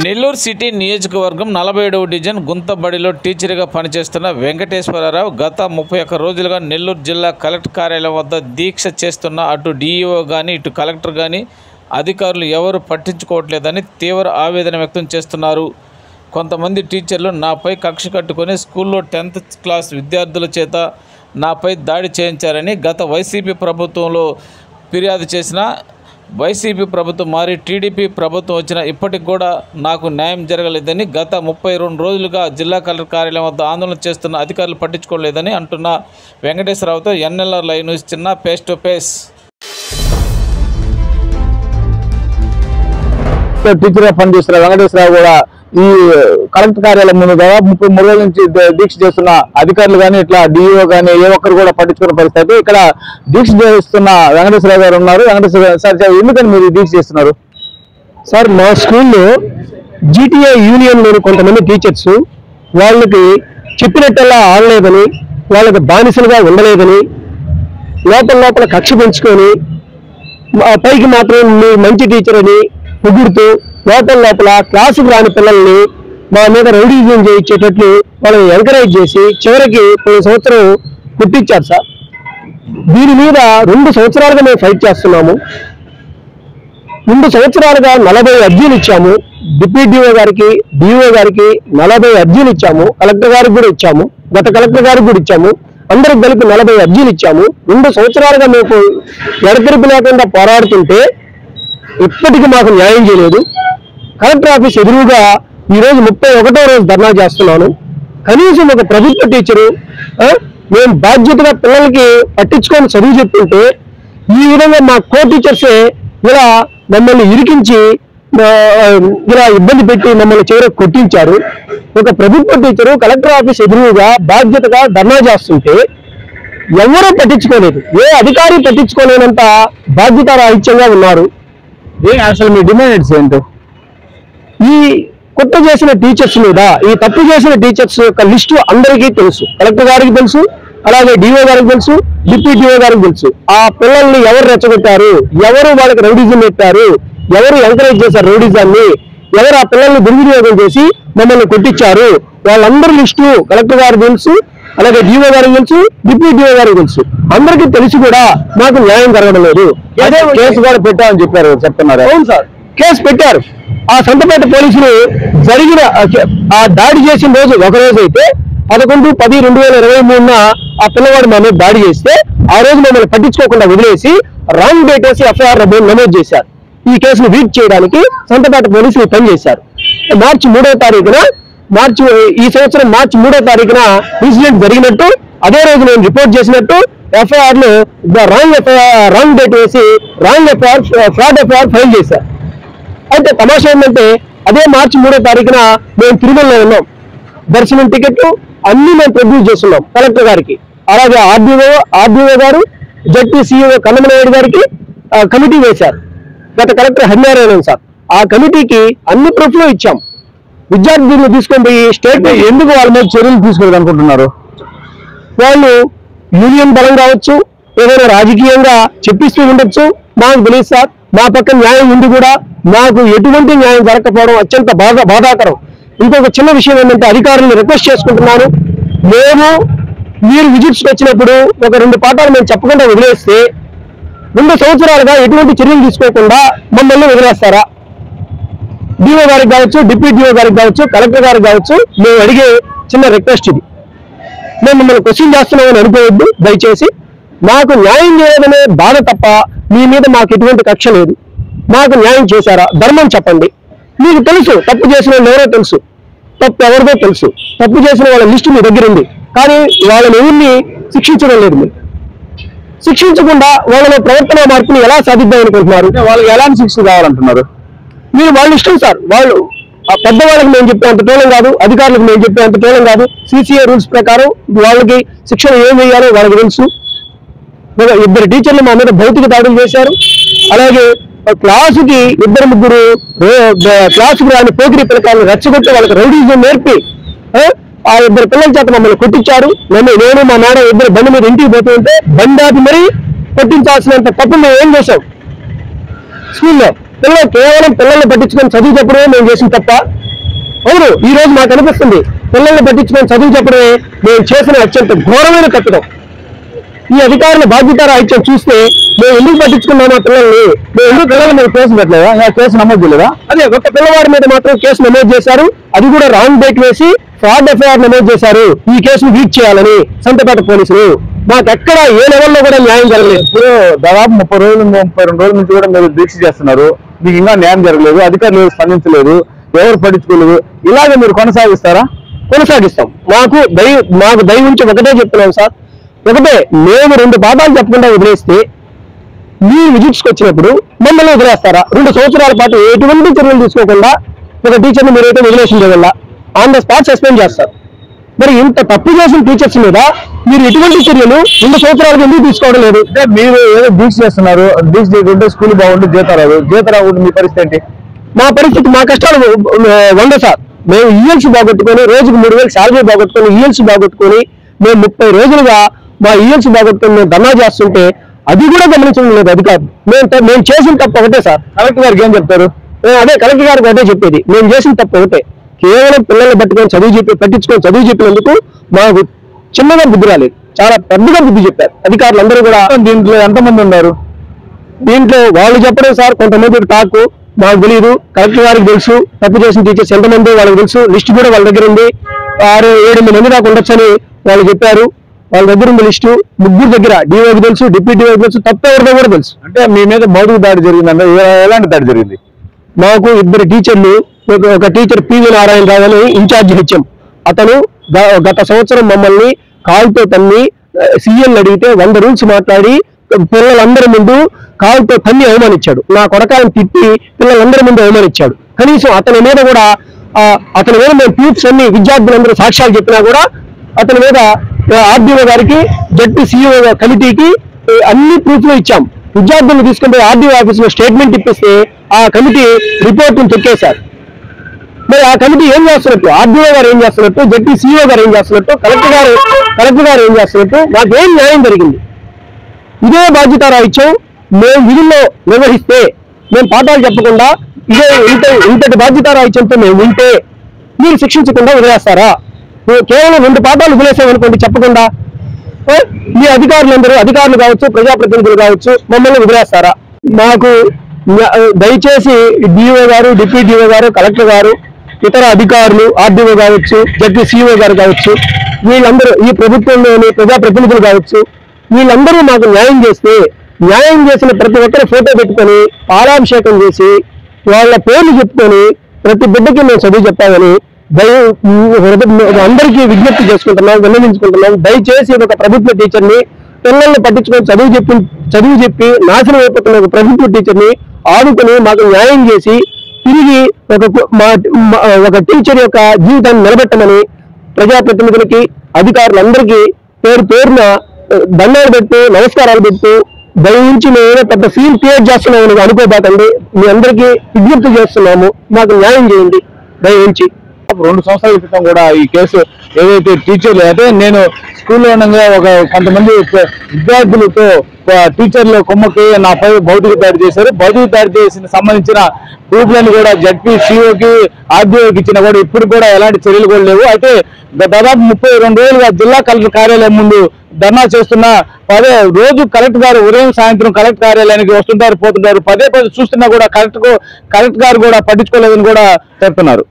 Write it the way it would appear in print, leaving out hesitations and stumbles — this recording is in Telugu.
నెల్లూరు సిటీ నియోజకవర్గం 47వ డివిజన్ గుంతబడిలో టీచర్గా పనిచేస్తున్న వెంకటేశ్వరరావు గత 31 రోజులుగా నెల్లూరు జిల్లా కలెక్టర్ కార్యాలయం వద్ద దీక్ష చేస్తున్న అటు డీఈఓ కానీ ఇటు కలెక్టర్ కానీ అధికారులు ఎవరు పట్టించుకోవట్లేదని తీవ్ర ఆవేదన వ్యక్తం చేస్తున్నారు. కొంతమంది టీచర్లు నాపై కక్ష కట్టుకొని స్కూల్లో 10th క్లాస్ విద్యార్థుల చేత నాపై దాడి చేయించారని గత వైసీపీ ప్రభుత్వంలో ఫిర్యాదు చేసిన వైసీపీ ప్రభుత్వం మారి టీడీపీ ప్రభుత్వం వచ్చిన ఇప్పటికి కూడా నాకు న్యాయం జరగలేదని గత 32 రోజులుగా జిల్లా కలెక్టర్ కార్యాలయం వద్ద ఆందోళన చేస్తున్న అధికారులు పట్టించుకోలేదని అంటున్న వెంకటేశ్వరరావుతో ఎన్ఎల్ఆర్ లైవ్ న్యూస్ చిన్న ఫేస్ టు ఫేస్. టీచర్గా పనిచేస్తున్న వెంకటేశ్వరరావు కూడా ఈ కలెక్టర్ కార్యాలయం ముందు దాదాపు 33 రోజుల నుంచి దీక్ష చేస్తున్న అధికారులు కానీ ఇట్లా డిఈఓ కానీ ఏ ఒక్కరు కూడా పట్టించుకున్న పరిస్థితి. ఇక్కడ దీక్ష చేస్తున్న వెంకటేశ్వరరావు గారు ఉన్నారు. వెంకటేశ్వర సార్, ఎందుకని మీరు దీక్ష చేస్తున్నారు? సార్, మా స్కూల్లో జీటీఏ యూనియన్లోని కొంతమంది టీచర్స్ వాళ్ళకి చెప్పినట్టల్లా ఆడలేదని, వాళ్ళకి బానిసలుగా ఉండలేదని, లోపల కక్ష పెంచుకొని పైకి మాత్రం మీరు మంచి టీచర్ అని పొగుడుతూ లోపల క్లాసుకు రాని పిల్లల్ని మా మీద రౌడీజం చేయించేటట్లు వాళ్ళని ఎంకరేజ్ చేసి చివరికి 10 సంవత్సరం పుట్టించారు సార్. దీని మీద 2 సంవత్సరాలుగా మేము ఫైట్ చేస్తున్నాము. 2 సంవత్సరాలుగా 40 అర్జీలు ఇచ్చాము. డిప్యూటీఓ గారికి, డిఓ గారికి 40 అర్జీలు ఇచ్చాము. కలెక్టర్ గారికి కూడా ఇచ్చాము. గత కలెక్టర్ గారికి కూడా ఇచ్చాము. అందరికి కలిపి 40 అర్జీలు ఇచ్చాము. 2 సంవత్సరాలుగా మేము ఎడతెరిపి లేకుండా పోరాడుతుంటే ఇప్పటికీ మాకు న్యాయం చేయలేదు. కలెక్టర్ ఆఫీస్ ఎదురుగా ఈరోజు 31వ రోజు ధర్నా చేస్తున్నాను. కనీసం ఒక ప్రభుత్వ టీచరు మేము బాధ్యతగా పిల్లలకి పట్టించుకొని చదువు చెప్తుంటే ఈ విధంగా మా కో టీచర్సే ఇలా మమ్మల్ని ఇరికించి ఇలా ఇబ్బంది పెట్టి మమ్మల్ని చివరికి కొట్టించారు. ఒక ప్రభుత్వ టీచరు కలెక్టర్ ఆఫీస్ ఎదురుగా బాధ్యతగా ధర్నా చేస్తుంటే ఎవరూ పట్టించుకోలేదు. ఏ అధికారి పట్టించుకోలేనంత బాధ్యతారాహిత్యంగా ఉన్నారు. అసలు మీ డిమాండ్స్ ఏంటో? ఈ కుట్ర చేసిన టీచర్స్ మీద, ఈ తప్పు చేసిన టీచర్స్ యొక్క లిస్టు అందరికీ తెలుసు. కలెక్టర్ గారికి తెలుసు, అలాగే డిఓ గారికి తెలుసు, డిప్యూటీఓ గారికి తెలుసు. ఆ పిల్లల్ని ఎవరు రెచ్చగొట్టారు, ఎవరు వాళ్ళకి రౌడీజం పెట్టారు, ఎవరు ఎంకరేజ్ చేశారు రౌడీజాన్ని, ఎవరు ఆ పిల్లల్ని దుర్వినియోగం చేసి మమ్మల్ని కొట్టించారు, వాళ్ళందరి లిస్టు కలెక్టర్ గారికి తెలుసు, అలాగే డిఓ గారికి తెలుసు, డిప్యూటీఓ గారికి తెలుసు. అందరికీ తెలిసి కూడా మాకు న్యాయం జరగడం లేదు. అదే కేసు కూడా పెట్టామని చెప్పారు, చెప్తున్నారు. అవును సార్, కేసు పెట్టారు. ఆ సంతపేట పోలీసులు జరిగిన ఆ దాడి చేసిన రోజు ఒక రోజు అయితే 11/10/2023 ఆ పిల్లవాడు మా మీద దాడి చేస్తే ఆ రోజు మమ్మల్ని పట్టించుకోకుండా వదిలేసి రాంగ్ డేట్ వేసి ఎఫ్ఐఆర్ నమోదు చేశారు. ఈ కేసును వీట్ చేయడానికి సంతపేట పోలీసులు పనిచేశారు. ఈ సంవత్సరం మార్చి 3వ తారీఖున ఇన్సిడెంట్ జరిగినట్టు, అదే రోజు నేను రిపోర్ట్ చేసినట్టు ఎఫ్ఐఆర్ లో రాంగ్ డేట్ వేసి wrong FIR, fraud FIR file చేశారు. అయితే తమాషా ఏంటంటే అదే మార్చి 3వ తారీఖున మేము తిరుమలలో ఉన్నాం. దర్శనం టికెట్లు అన్ని మేము ప్రొడ్యూస్ చేస్తున్నాం కలెక్టర్ గారికి. అలాగే ఆర్డీఓ గారు, జడ్పీ సిఇఓ కన్నమనాయుడు గారికి కమిటీ వేశారు. గత కలెక్టర్ హరినారాయణ సార్, ఆ కమిటీకి అన్ని ప్రూఫ్లు ఇచ్చాం. విద్యార్థులను తీసుకొని పోయి స్టేట్ ఎందుకు వాళ్ళ మీద చర్యలు తీసుకోలేదు అనుకుంటున్నారు? వాళ్ళు యూనియన్ బలం కావచ్చు, ఏదైనా రాజకీయంగా చెప్పిస్తూ ఉండొచ్చు, మాకు తెలియదు సార్. మా పక్క న్యాయం ఉంది కూడా, మాకు ఎటువంటి న్యాయం జరగకపోవడం అత్యంత బాధాకరం. ఇంకొక చిన్న విషయం ఏంటంటే అధికారులను రిక్వెస్ట్ చేసుకుంటున్నాను, మీరు విజిట్స్కి వచ్చినప్పుడు ఒక 2 పాఠాలు మేము చెప్పకుండా వదిలేస్తే 2 సంవత్సరాలుగా ఎటువంటి చర్యలు తీసుకోకుండా మమ్మల్ని వదిలేస్తారా? డిఓ గారికి కావచ్చు, డిప్యూటీఓ గారికి కావచ్చు, కలెక్టర్ గారికి కావచ్చు, మేము అడిగే చిన్న రిక్వెస్ట్ ఇది. మేము మిమ్మల్ని క్వశ్చన్ చేస్తున్నామని అనుకోవద్దు దయచేసి. మాకు న్యాయం చేయడమే బాధ తప్ప మీ మీద మాకు ఎటువంటి కక్ష లేదు. మాకు న్యాయం చేశారా ధర్మం చెప్పండి. మీకు తెలుసు తప్పు చేసిన వాళ్ళు ఎవరో తెలుసు, తప్పు ఎవరిదో తెలుసు. తప్పు చేసిన వాళ్ళ లిస్టు మీ దగ్గర ఉంది, కానీ వాళ్ళని ఎవరిని శిక్షించడం లేదు. మీరు శిక్షించకుండా వాళ్ళలో ప్రవర్తన మార్పుని ఎలా సాధిద్దాం అనుకుంటున్నారు? వాళ్ళకి ఎలాంటి శిక్ష కావాలంటున్నారు? మీరు వాళ్ళ ఇష్టం సార్. వాళ్ళు ఆ పెద్దవాళ్ళకి మేము చెప్పేంత టోలం కాదు, అధికారులకు మేము చెప్పేంత టోలం కాదు. సిసిఏ రూల్స్ ప్రకారం వాళ్ళకి శిక్షణ ఏం వేయాలో వాళ్ళకి తెలుసు. 2 టీచర్లు మా మీద భౌతిక దాడులు చేశారు. అలాగే క్లాసుకి 2-3 క్లాసుకు రాని పోకిరి పిల్లకాయలను రెచ్చగొట్టి వాళ్ళకి రౌడీజం నేర్పి ఆ 2 పిల్లల చేత మమ్మల్ని కొట్టించారు. నేను మా మేడం 2 బండి మీద ఇంటికి పోతుంటే బండి ఆపి మరీ కొట్టించాల్సినంత తప్పు మేము ఏం చేశాం స్కూల్లో. కేవలం పిల్లల్ని పట్టించుకొని చదువు చెప్పడమే మేము చేసిన తప్ప. అవును, ఈ రోజు మాకు అనిపిస్తుంది పిల్లల్ని పట్టించుకొని చదువు చెప్పడమే మేము చేసిన అత్యంత ఘోరమైన తప్పిదం. ఈ అధికారుల బాధ్యత రాహిత్యం చూస్తే మేము ఎందుకు పట్టించుకున్నామో పిల్లల్ని, మేము ఎందుకు పిల్లలు మేము కేసు పెట్టలేదా, కేసు నమోదు చేయలేదా? అదే ఒక పిల్లవాడి మీద మాత్రం కేసు నమోదు చేశారు, అది కూడా రాంగ్ డేట్ వేసి ఫ్రాడ్ ఎఫ్ఐఆర్ నమోదు చేశారు. ఈ కేసును వీక్ చేయాలని సంతపేట పోలీసులు. మాకు ఎక్కడ ఏ లెవెల్లో కూడా న్యాయం జరగలేదు. ఇప్పుడు దాదాపు 30 రోజులు 32 రోజుల నుంచి కూడా మీరు దీక్ష చేస్తున్నారు, మీకు ఇంకా న్యాయం జరగలేదు, అధికారులు స్పందించలేదు, ఎవరు పట్టించుకోలేదు. ఇలాగే మీరు కొనసాగిస్తారా? కొనసాగిస్తాం. మాకు దయ ఉంచి ఒకటే చెప్తున్నాం సార్, ఒకటే, మేము 2 పాఠాలు చెప్పకుండా వదిలేస్తే మీరు విజిట్స్కి వచ్చినప్పుడు మమ్మల్ని వదిలేస్తారా? 2 సంవత్సరాల పాటు ఎటువంటి చర్యలు తీసుకోకుండా ఒక టీచర్ని మీరైతే వదిలేసిందే వల్ల ఆన్ ద స్పాట్ సస్పెండ్ చేస్తారు. మరి ఇంత తప్పు చేసిన టీచర్స్ మీద మీరు ఎటువంటి చర్యలు 2 సంవత్సరాలకు ఎందుకు తీసుకోవడం లేదు? అంటే మీరు ఏదో దీక్ష చేస్తున్నారు, దీక్ష చేయకుంటే స్కూల్ బాగుంటుంది, జీతం రాకుండా మీ పరిస్థితి ఏంటి? మా పరిస్థితి, మా కష్టాలు 100 సార్. మేము ఈఎల్సీ బాగొట్టుకొని, రోజుకు 3000 శాలరీ బాగొట్టుకొని, ఈఎల్సీ బాగొట్టుకొని మేము 30 రోజులుగా మా ఈఎల్సీ బాగొట్టుకొని మేము ధర్నా చేస్తుంటే అది కూడా గమనించడం లేదు అధికారులు. మేము చేసిన తప్పు ఒకటే సార్. కలెక్టర్ గారికి ఏం చెప్తారు? అదే కలెక్టర్ గారికి అదే చెప్పేది, మేము చేసిన తప్పు ఒకటే, కేవలం పిల్లల్ని పట్టించుకొని చదువు చెప్పినందుకు మాకు చిన్నగా బుద్ధి రాలేదు, చాలా పెద్దగా బుద్ధి చెప్పారు అధికారులు అందరూ కూడా. దీంట్లో ఎంతమంది ఉన్నారు? దీంట్లో వాళ్ళు చెప్పడం సార్, కొంతమంది టాక్ మాకు తెలియదు, కలెక్టర్ గారికి తెలుసు. తప్పు చేసిన టీచర్స్ ఎంతమంది వాళ్ళకి తెలుసు, లిస్ట్ కూడా వాళ్ళ దగ్గర ఉంది. 6-7 మంది దాకా ఉండొచ్చని వాళ్ళు చెప్పారు. వాళ్ళ దగ్గర ఉంది లిస్టు. 3 దగ్గర డిఓకి తెలుసు, డిప్యూటీ డిఓకి తెలుసు, తప్పు ఎవరిదో కూడా తెలుసు. అంటే మీ మీద భౌతిక దాడి జరిగిందంటే ఎలాంటి దాడి జరిగింది? మాకు 2 టీచర్లు, ఒక టీచర్ పివి నారాయణరావు అని ఇన్ఛార్జ్ హెచ్ఎం, అతను గత సంవత్సరం మమ్మల్ని కాల్తో తన్ని సీఎల్ అడిగితే 100 రూల్స్ మాట్లాడి పిల్లలందరి ముందు కాల్తో తన్ని అవమానించాడు. నా కొడకాలను తిట్టి పిల్లలందరి ముందు అవమానించాడు. కనీసం అతని మీద మేము ప్రూఫ్స్ అన్ని విద్యార్థులందరూ సాక్ష్యాలు చెప్పినా కూడా అతని మీద ఆర్డీఓ గారికి, జడ్పీ సిఇఓ కమిటీకి అన్ని ప్రూఫ్లు ఇచ్చాం. విద్యార్థులను తీసుకుంటే ఆర్డీఓ ఆఫీసులో స్టేట్మెంట్ ఇప్పిస్తే ఆ కమిటీ రిపోర్ట్ను తొక్కేశారు. మరి ఆ కమిటీ ఏం చేస్తున్నట్టు, ఆర్డీఓ గారు ఏం చేస్తున్నట్టు, జడ్పీ సిఇఓ గారు ఏం చేస్తున్నట్టు, కలెక్టర్ గారు ఏం చేస్తున్నట్టు, మాకేం న్యాయం జరిగింది? ఇదే బాధ్యత రాహిత్యం మేము విధుల్లో నిర్వహిస్తే, మేము పాఠాలు చెప్పకుండా ఇంతటి బాధ్యత రాహిత్యంతో మేము ఉంటే మీరు శిక్షించకుండా వదిలేస్తారా? కేవలం 2 పాఠాలు వదిలేసామనుకోండి చెప్పకుండా, మీ అధికారులు కావచ్చు, ప్రజాప్రతినిధులు కావచ్చు, మమ్మల్ని వదిలేస్తారా? మాకు దయచేసి డిఓ గారు, డిప్యూటీ డిఓ గారు, కలెక్టర్ గారు, ఇతర అధికారులు, ఆర్డీఓ కావచ్చు, జడ్పీ సిఇఓ గారు కావచ్చు, వీళ్ళందరూ, ఈ ప్రభుత్వంలోని ప్రజాప్రతినిధులు కావచ్చు, వీళ్ళందరూ మాకు న్యాయం చేసిన ప్రతి ఒక్కరు ఫోటో పెట్టుకొని పాలాభిషేకం చేసి వాళ్ళ పేర్లు చెప్పుకొని ప్రతి బిడ్డకి మేము చదువు చెప్పామని అందరికీ విజ్ఞప్తి చేసుకుంటున్నాం, విన్నవించుకుంటున్నాం. దయచేసి ఒక ప్రభుత్వ టీచర్ని పిల్లల్ని పట్టించుకొని చదువు చెప్పి నాశనం అయిపోతున్న ఒక ప్రభుత్వ టీచర్ని ఆదుకొని మాకు న్యాయం చేసి తిరిగి ఒక టీచర్ యొక్క జీవితాన్ని నిలబెట్టమని ప్రజాప్రతినిధులకి, అధికారులందరికీ పేరున దండాలు పెట్టు, నమస్కారాలు పెట్టు. దయించి మేము పెద్ద సీన్ క్రియేట్ చేస్తున్నామని అనుకోబాకండి. మీ అందరికీ విజ్ఞప్తి చేస్తున్నాము, మాకు న్యాయం చేయండి దయించి. 2 సంవత్సరాల క్రితం కూడా ఈ కేసు ఏదైతే టీచర్లు అయితే నేను స్కూల్లో ఉండగా కొంతమంది విద్యార్థులతో టీచర్లు కొమ్మకి నాపై భౌతిక దాడి చేశారు. భౌతిక దాడి చేసిన సంబంధించిన ప్రూఫ్లను కూడా జడ్పీ సిఓకి, ఆర్డీఓకి ఇచ్చినా కూడా ఇప్పుడు కూడా ఎలాంటి చర్యలు కూడా లేవు. అయితే దాదాపు 32 రోజులుగా జిల్లా కలెక్టర్ కార్యాలయం ముందు ధర్నా చేస్తున్న రోజు కలెక్టర్ గారు ఉదయం సాయంత్రం కలెక్టర్ కార్యాలయానికి వస్తుంటారు, పోతుంటారు. పదే చూస్తున్నా కూడా కలెక్టర్ గారు కూడా పట్టించుకోలేదని కూడా చెప్తున్నారు.